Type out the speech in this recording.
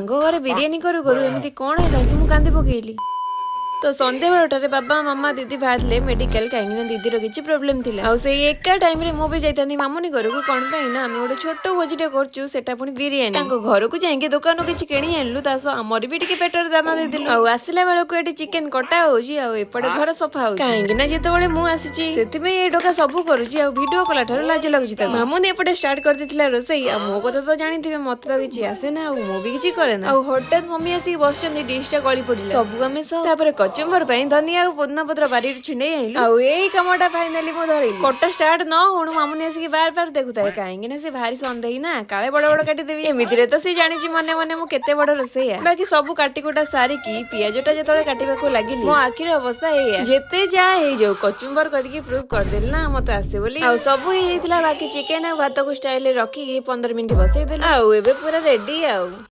ସାଙ୍ଗ ଘରେ ବିରିୟାନୀ କରୁ କରୁ ଏମିତି କଣ ହେଲା କି ମୁଁ କାନ୍ଦି ପକେଇଲି। ତ ସନ୍ଧ୍ୟା ବେଳଟାରେ ବାବା ମାମା ଦିଦି ବାହାରିଲେ ମେଡିକାଲ, କାହିଁକି ଦିଦିର କିଛି ପ୍ରୋବ୍ଲେମ ଥିଲା। ଆଉ ସେଇ ଏକା ଟାଇମ ରେ ମୁଁ ବି ଯାଇଥାନ୍ତି ମାମୁନି ଘରକୁ। କଣ ପାଇଁ ନା ଆମେ ଗୋଟେ ଛୋଟ ଭୋଜିଟେ କରୁଛୁ, ସେଟା ପୁଣି ବିରିୟାନୀ। ତାଙ୍କ ଘରକୁ ଯାଇକି ଦୋକାନରୁ କିଛି କିଣି ଆଣିଲୁ, ତା ସହ ଆମର ବି ଟିକେ ପେଟରେ ଦାନା ଦେଇଦେଲୁ। ଆଉ ଆସିଲା ବେଳକୁ ଏଠି ଚିକେନ କଟା ହଉଛି, ଆଉ ଏପଟେ ଘର ସଫା ହଉଛି। କାହିଁକି ନା ଯେତେବେଳେ ମୁଁ ଆସିଛି ସେଥିପାଇଁ ଏଇ ଟୋକା ସବୁ କରୁଛି, ଆଉ ଭିଡିଓ କଲା ଠାରୁ ଲାଜ ଲାଗୁଛି ତାକୁ। ମାମୁନି ଏପଟେ ଷ୍ଟାର୍ଟ କରିଦେଇଥିଲା ରୋଷେଇ। ଆଉ ମୋ କଥା ତ ଜାଣିଥିବେ, ମତେ ତ କିଛି ଆସେ ନା, ଆଉ ମୁଁ ବି କିଛି କରେ ନା। ଆଉ ହଠାତ୍ ମମି ଆସିକି ବସିଛନ୍ତି, ଡିଶ ଟା ଗଳି ପଡିଲା ସବୁ ଆମେ ସହ। ତାପରେ କଚୁମ୍ବର ପାଇଁ ଧନିଆ ଆଉ ପୋଦିନା ପତ୍ର ବାରିରୁ ଛିଣ୍ଡେଇ ଆଇଲୁ। ଆଉ ଏଇ କାମଟା ଫାଇନାଲି ମୁଁ ଧରିଲି। କଟା ଷ୍ଟାର୍ଟ ନ ହଉଣୁ ମାମୁନି ଆସିକି ବାର ବାର ଦେଖୁଥାଏ, କାହିଁକି ନା ସେ ଭାରି ସନ୍ଦେହୀ ନା, କାଳେ ବଡ ବଡ କାଟିଦେବି। ଏମିତିରେ ତ ସେ ଜାଣିଛି ମନେ ମନେ ମୁଁ କେତେ ବଡ ରୋଷେଇଆ। ବାକି ସବୁ କାଟିକୁଟା ସାରିକି ପିଆଜ ଟା ଯେତେବେଳେ କାଟିବାକୁ ଲାଗିଲି, ମୋ ଆଖିର ଅବସ୍ଥା ଏଇଆ। ଯେତେ ଯାହା ହେଇଯାଉ କଚୁମ୍ବର କରିକି ପ୍ରୁଭ କରିଦେଲି ନା ମତେ ଆସେ ବୋଲି। ଆଉ ସବୁ ହେଇଯାଇଥିଲା, ବାକି ଚିକେନ ଆଉ ଭାତକୁ ଷ୍ଟାଇଲରେ ରଖିକି 15 ମିନିଟ୍ ବସେଇଦେଲି। ଆଉ ଏବେ ପୁରା ରେଡି ଆଉ।